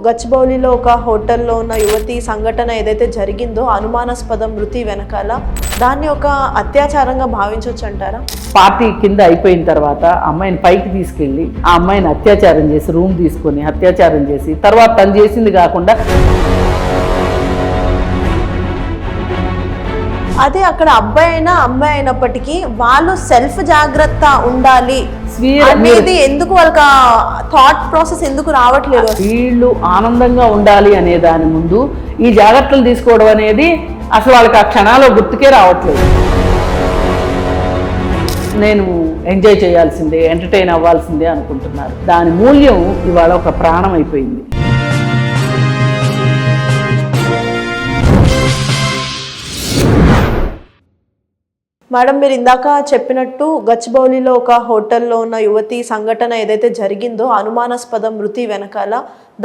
గచ్చిబౌలిలో ఒక హోటల్లో ఉన్న యువతి సంఘటన ఏదైతే జరిగిందో అనుమానాస్పద మృతి వెనకాల దాన్ని ఒక అత్యాచారంగా భావించవచ్చు అంటారా? పార్టీ కింద అయిపోయిన తర్వాత అమ్మాయిని పైకి తీసుకెళ్ళి ఆ అమ్మాయిని అత్యాచారం చేసి రూమ్ తీసుకొని అత్యాచారం చేసి తర్వాత తను చేసింది కాకుండా అదే అక్కడ అబ్బాయి అయినా అమ్మాయి అయినప్పటికీ వాళ్ళు సెల్ఫ్ జాగ్రత్త ఉండాలి అనేది ఎందుకు వాళ్ళకి థాట్ ప్రాసెస్ ఎందుకు రావట్లేదు? వీళ్ళు ఆనందంగా ఉండాలి అనే దాని ముందు ఈ జాగ్రత్తలు తీసుకోవడం అనేది అసలు వాళ్ళకి ఆ క్షణాల్లో గుర్తుకే రావట్లేదు. నేను ఎంజాయ్ చేయాల్సిందే, ఎంటర్టైన్ అవ్వాల్సిందే అనుకుంటున్నారు. దాని మూల్యం ఇవాళ ఒక ప్రాణం అయిపోయింది. మేడం, మీరు ఇందాక చెప్పినట్టు గచ్చిబౌలిలో ఒక హోటల్లో ఉన్న యువతి సంఘటన ఏదైతే జరిగిందో అనుమానాస్పద మృతి వెనకాల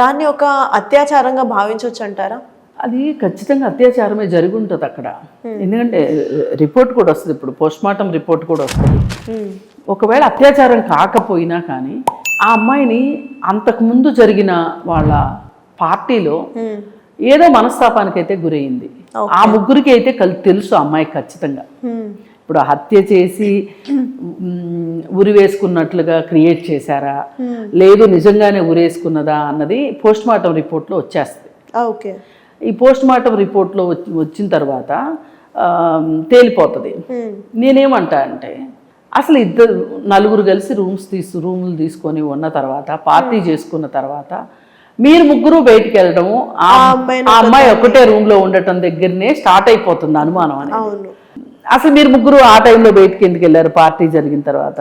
దాన్ని ఒక అత్యాచారంగా భావించవచ్చు అంటారా? అది ఖచ్చితంగా అత్యాచారమే జరిగి ఉంటుంది అక్కడ. ఎందుకంటే రిపోర్ట్ కూడా వస్తుంది, ఇప్పుడు పోస్ట్మార్టం రిపోర్ట్ కూడా వస్తుంది. ఒకవేళ అత్యాచారం కాకపోయినా కానీ ఆ అమ్మాయిని అంతకుముందు జరిగిన వాళ్ళ పార్టీలో ఏదో మనస్తాపానికి అయితే గురైంది. ఆ ముగ్గురికి అయితే తెలుసు అమ్మాయి ఖచ్చితంగా. ఇప్పుడు హత్య చేసి ఉరి వేసుకున్నట్లుగా క్రియేట్ చేశారా లేదు నిజంగానే ఉరేసుకున్నదా అన్నది పోస్ట్ మార్టం రిపోర్ట్లో వచ్చేస్తుంది. ఓకే, ఈ పోస్ట్ మార్టం రిపోర్ట్లో వచ్చిన తర్వాత తేలిపోతుంది. నేనేమంటా అంటే అసలు నలుగురు కలిసి రూములు తీసుకొని ఉన్న తర్వాత పార్టీ చేసుకున్న తర్వాత మీరు ముగ్గురు బయటికి వెళ్ళడము ఆ అమ్మాయి ఒకటే రూమ్ లో ఉండటం దగ్గరనే స్టార్ట్ అయిపోతుంది అనుమానం అనేది. అసలు మీరు ముగ్గురు ఆ టైంలో బయటికి ఎందుకు వెళ్ళారు? పార్టీ జరిగిన తర్వాత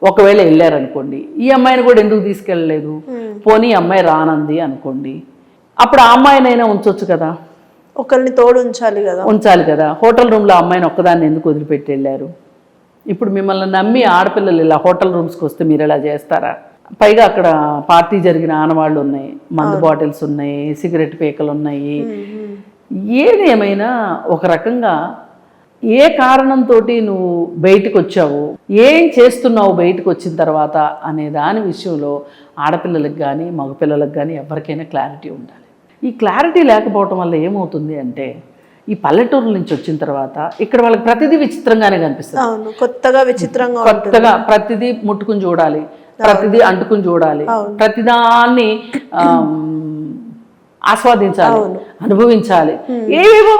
ఒకవేళ వెళ్ళారు అనుకోండి, ఈ అమ్మాయిని కూడా ఎందుకు తీసుకెళ్ళలేదు? పోనీ ఈ అమ్మాయి రానంది అనుకోండి, అప్పుడు ఆ అమ్మాయినైనా ఉంచొచ్చు కదా, ఒకరిని తోడు ఉంచాలి కదా. హోటల్ రూమ్ లో అమ్మాయిని ఒక్కదాన్ని ఎందుకు వదిలిపెట్టి వెళ్ళారు? ఇప్పుడు మిమ్మల్ని నమ్మి ఆడపిల్లలు ఇలా హోటల్ రూమ్స్కి వస్తే మీరు ఇలా చేస్తారా? పైగా అక్కడ పార్టీ జరిగిన ఆనవాళ్ళు ఉన్నాయి, మందు బాటిల్స్ ఉన్నాయి, సిగరెట్ పీకలు ఉన్నాయి. ఏదేమైనా ఒక రకంగా ఏ కారణంతో నువ్వు బయటకు వచ్చావు, ఏం చేస్తున్నావు బయటకు వచ్చిన తర్వాత అనే దాని విషయంలో ఆడపిల్లలకు కానీ మగపిల్లలకు కానీ ఎవరికైనా క్లారిటీ ఉండాలి. ఈ క్లారిటీ లేకపోవటం వల్ల ఏమవుతుంది అంటే ఈ పల్లెటూరుల నుంచి వచ్చిన తర్వాత ఇక్కడ వాళ్ళకి ప్రతిదీ విచిత్రంగానే కనిపిస్తుంది. కొత్తగా ప్రతిదీ ముట్టుకుని చూడాలి, ప్రతిదీ అంటుకుని చూడాలి, ప్రతిదాన్ని ఆస్వాదించాలి, అనుభవించాలి. ఏవేవో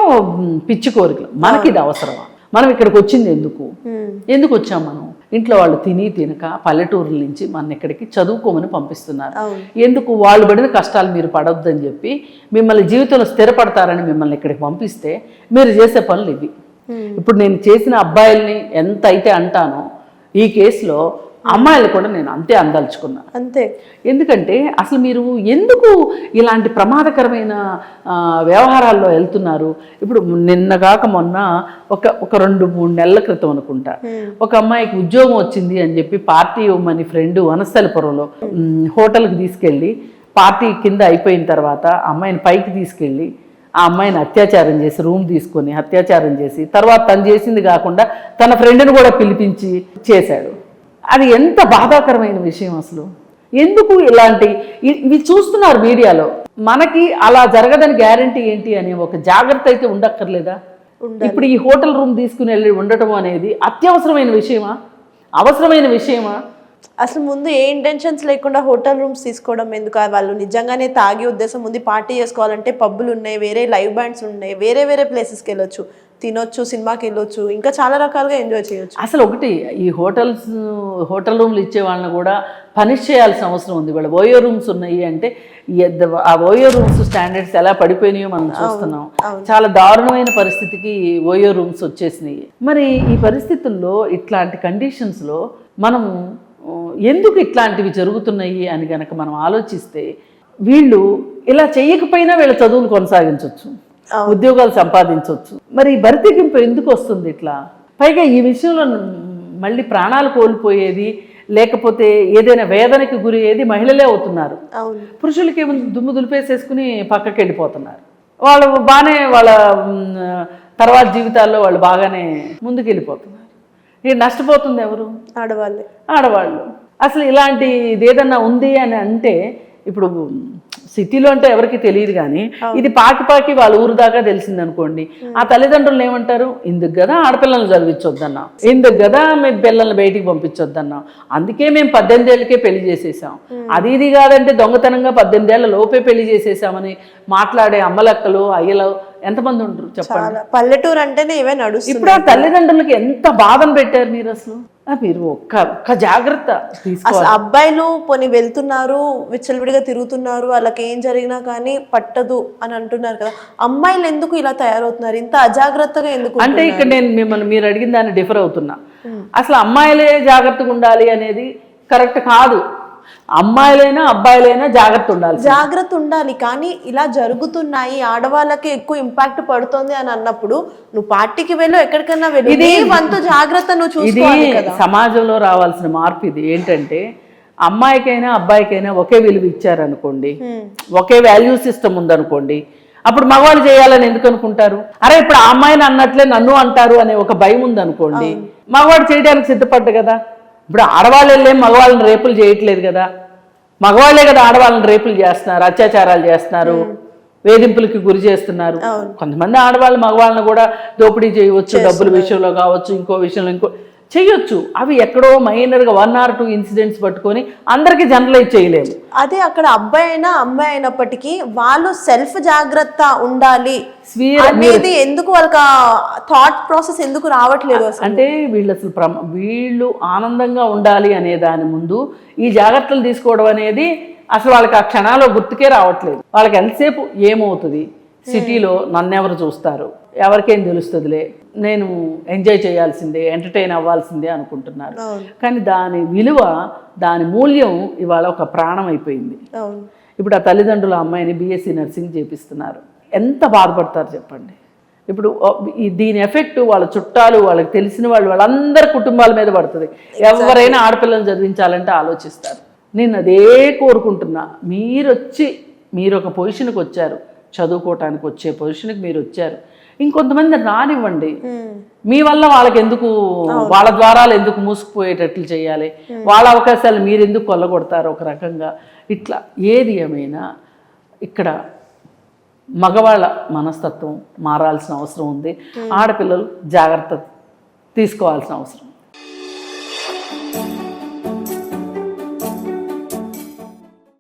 పిచ్చి కోరికలు. మనకి ఇది అవసరమా? మనం ఇక్కడికి వచ్చింది ఎందుకు వచ్చాం? మనం ఇంట్లో వాళ్ళు తినక పల్లెటూరుల నుంచి మన ఇక్కడికి చదువుకోమని పంపిస్తున్నారు. ఎందుకు? వాళ్ళు పడిన కష్టాలు మీరు పడొద్దని చెప్పి మిమ్మల్ని జీవితంలో స్థిరపడతారని మిమ్మల్ని ఇక్కడికి పంపిస్తే మీరు చేసే పనులు ఇవి. ఇప్పుడు నేను చేసిన అబ్బాయిల్ని ఎంత అయితే అంటానో ఈ కేసులో అమ్మాయిలు కూడా నేను అంతే అందలుచుకున్నా. అంతే. ఎందుకంటే అసలు మీరు ఎందుకు ఇలాంటి ప్రమాదకరమైన వ్యవహారాల్లో వెళ్తున్నారు? ఇప్పుడు నిన్నగాక మొన్న ఒక 2-3 నెలల క్రితం అనుకుంటా ఒక అమ్మాయికి ఉద్యోగం వచ్చింది అని చెప్పి పార్టీ ఇవ్వమని ఫ్రెండ్ వనస్థలిపురంలో హోటల్కి తీసుకెళ్ళి పార్టీ కింద అయిపోయిన తర్వాత అమ్మాయిని పైకి తీసుకెళ్ళి ఆ అమ్మాయిని అత్యాచారం చేసి రూమ్ తీసుకొని అత్యాచారం చేసి తర్వాత తను చేసింది కాకుండా తన ఫ్రెండ్ని కూడా పిలిపించి చేశాడు. అది ఎంత బాధాకరమైన విషయం అసలు. ఎందుకు ఇలాంటి ఇవి చూస్తున్నారు మీడియాలో? మనకి అలా జరగదని గ్యారంటీ ఏంటి అనే ఒక జాగ్రత్త అయితే ఉండక్కర్లేదా? ఇప్పుడు ఈ హోటల్ రూమ్ తీసుకుని వెళ్ళి ఉండటం అనేది అత్యవసరమైన విషయమా? అవసరమైన విషయమా? అసలు ముందు ఏ ఇంటెన్షన్స్ లేకుండా హోటల్ రూమ్స్ తీసుకోవడం ఎందుకు? వాళ్ళు నిజంగానే తాగే ఉద్దేశం ఉంది, పార్టీ చేసుకోవాలంటే పబ్బులు ఉన్నాయి, వేరే లైవ్ బ్యాండ్స్ ఉన్నాయి, వేరే ప్లేసెస్కి వెళ్ళొచ్చు, తినొచ్చు, సినిమాకి వెళ్ళొచ్చు, ఇంకా చాలా రకాలుగా ఎంజాయ్ చేయొచ్చు. అసలు ఒకటి ఈ హోటల్ రూమ్లు ఇచ్చే వాళ్ళని కూడా పనిష్ చేయాల్సిన అవసరం ఉంది. వాళ్ళ ఓయో రూమ్స్ ఉన్నాయి అంటే ఆ ఓయో రూమ్స్ స్టాండర్డ్స్ ఎలా పడిపోయినాయో మనం చూస్తున్నాం. చాలా దారుణమైన పరిస్థితికి ఓయో రూమ్స్ వచ్చేసినాయి. మరి ఈ పరిస్థితుల్లో ఇట్లాంటి కండిషన్స్లో మనం ఎందుకు ఇట్లాంటివి జరుగుతున్నాయి అని కనుక మనం ఆలోచిస్తే వీళ్ళు ఇలా చేయకపోయినా వీళ్ళ చదువులు కొనసాగించవచ్చు, ఉద్యోగాలు సంపాదించవచ్చు. మరి బరితెగింపు ఎందుకు వస్తుంది ఇట్లా? పైగా ఈ విషయంలో మళ్ళీ ప్రాణాలు కోల్పోయేది లేకపోతే ఏదైనా వేదనకి గురి అయ్యేది మహిళలే అవుతున్నారు. పురుషులకి ఏమో దుమ్ము దులిపేసేసుకుని పక్కకి వెళ్ళిపోతున్నారు. వాళ్ళు బాగానే వాళ్ళ తర్వాత జీవితాల్లో వాళ్ళు బాగానే ముందుకు వెళ్ళిపోతున్నారు. ఇక నష్టపోతుంది ఎవరు? ఆడవాళ్ళు. అసలు ఇలాంటి ఏదన్నా ఉంది అని అంటే ఇప్పుడు సిటీలో అంటే ఎవరికి తెలియదు కానీ ఇది పాకి వాళ్ళ ఊరు దాకా తెలిసింది అనుకోండి, ఆ తల్లిదండ్రులు ఏమంటారు, ఇందుకు కదా ఆడపిల్లల్ని చదివించొద్దన్నాం, ఇందుకు కదా మేము పిల్లల్ని బయటికి పంపించొద్దన్నాం, అందుకే మేము 18 ఏళ్ళకే పెళ్లి చేసేసాం, అది ఇది కాదంటే దొంగతనంగా 18 ఏళ్ల లోపే పెళ్లి చేసేసామని మాట్లాడే అమ్మలక్కలు అయ్యలు ఎంతమంది ఉంటారు చెప్పండి. పల్లెటూరు అంటేనే ఇవే నడుస్తుంది. ఇప్పుడు ఆ తల్లిదండ్రులకి ఎంత బాధను పెట్టారు మీరు అసలు. మీరు ఒక్క జాగ్రత్త తీసుకోవాలి. అసలు అబ్బాయిలు పోనీ వెళ్తున్నారు, విచ్చలవిడిగా తిరుగుతున్నారు, వాళ్ళకి ఏం జరిగినా కానీ పట్టదు అని అంటున్నారు కదా, అమ్మాయిలు ఎందుకు ఇలా తయారవుతున్నారు, ఇంత అజాగ్రత్తగా ఎందుకు? అంటే ఇక్కడ నేను మిమ్మల్ని మీరు అడిగిన దాన్ని డిఫర్ అవుతున్నా. అసలు అమ్మాయిలే జాగ్రత్తగా ఉండాలి అనేది కరెక్ట్ కాదు. అమ్మాయిలైనా అబ్బాయిలైనా జాగ్రత్త ఉండాలి, కానీ ఇలా జరుగుతున్నాయి, ఆడవాళ్ళకి ఎక్కువ ఇంపాక్ట్ పడుతుంది అని అన్నప్పుడు నువ్వు పార్టీకి వెళ్ళు, ఎక్కడికైనా వెళ్ళు, ఇది వంతు జాగ్రత్త నువ్వు చూసుకోవాలి కదా. సమాజంలో రావాల్సిన మార్పు ఇది. ఏంటంటే అమ్మాయికైనా అబ్బాయికైనా ఒకే విలువ ఇచ్చారనుకోండి, ఒకే వాల్యూ సిస్టమ్ ఉందనుకోండి, అప్పుడు మగవాళ్ళు చేయాలని ఎందుకు అనుకుంటారు? అరే ఇప్పుడు ఆ అమ్మాయిని అన్నట్లే నన్ను అంటారు అనే ఒక భయం ఉందనుకోండి, మగవాడు చేయడానికి సిద్ధపడ్డ కదా. ఇప్పుడు ఆడవాళ్ళు వెళ్ళేం మగవాళ్ళని రేపులు చేయట్లేదు కదా, మగవాళ్ళే కదా ఆడవాళ్ళని రేపులు చేస్తున్నారు, అత్యాచారాలు చేస్తున్నారు, వేధింపులకి గురి చేస్తున్నారు. కొంతమంది ఆడవాళ్ళు మగవాళ్ళని కూడా దోపిడీ చేయవచ్చు, డబ్బుల విషయంలో కావచ్చు, ఇంకో విషయంలో ఇంకో చేయొచ్చు. అవి ఎక్కడో మైనర్గా 1 or 2 ఇన్సిడెంట్స్ పట్టుకొని అందరికీ జనరలైజ్ చేయలేము. అదే అక్కడ అబ్బాయి అయినా అమ్మాయి అయినప్పటికీ వాళ్ళు సెల్ఫ్ జాగ్రత్త ఉండాలి అనేది ఎందుకు వాళ్ళకి థాట్ ప్రాసెస్ ఎందుకు రావట్లేదు? అంటే వీళ్ళు అసలు వీళ్ళు ఆనందంగా ఉండాలి అనే దాని ముందు ఈ జాగ్రత్తలు తీసుకోవడం అనేది అసలు వాళ్ళకి ఆ క్షణాల్లో గుర్తుకే రావట్లేదు. వాళ్ళకి ఎంతసేపు ఏమవుతుంది, సిటీలో నన్నెవరు చూస్తారు, ఎవరికేం తెలుస్తుందిలే, నేను ఎంజాయ్ చేయాల్సిందే, ఎంటర్టైన్ అవ్వాల్సిందే అనుకుంటున్నారు. కానీ దాని విలువ, దాని మూల్యం ఇవాళ ఒక ప్రాణం అయిపోయింది. ఇప్పుడు ఆ తల్లిదండ్రుల అమ్మాయిని BSc నర్సింగ్ చేపిస్తున్నారు, ఎంత బాధపడతారు చెప్పండి. ఇప్పుడు దీని ఎఫెక్ట్ వాళ్ళ చుట్టాలు, వాళ్ళకి తెలిసిన వాళ్ళు, వాళ్ళందరి కుటుంబాల మీద పడుతుంది. ఎవరైనా ఆడపిల్లలను చదివించాలంటే ఆలోచిస్తారు. నేను అదే కోరుకుంటున్నా, మీరు ఒక పొజిషన్కి వచ్చారు, చదువుకోవటానికి వచ్చే పొజిషన్కి మీరు వచ్చారు, ఇంకొంతమంది రానివ్వండి. మీ వల్ల వాళ్ళకి ఎందుకు, వాళ్ళ ద్వారాలు ఎందుకు మూసుకుపోయేటట్లు చేయాలి, వాళ్ళ అవకాశాలు మీరు ఎందుకు కొల్లగొడతారు ఒక రకంగా. ఇట్లా ఏది ఏమైనా ఇక్కడ మగవాళ్ళ మనస్తత్వం మారాల్సిన అవసరం ఉంది, ఆడపిల్లలు జాగ్రత్త తీసుకోవాల్సిన అవసరం.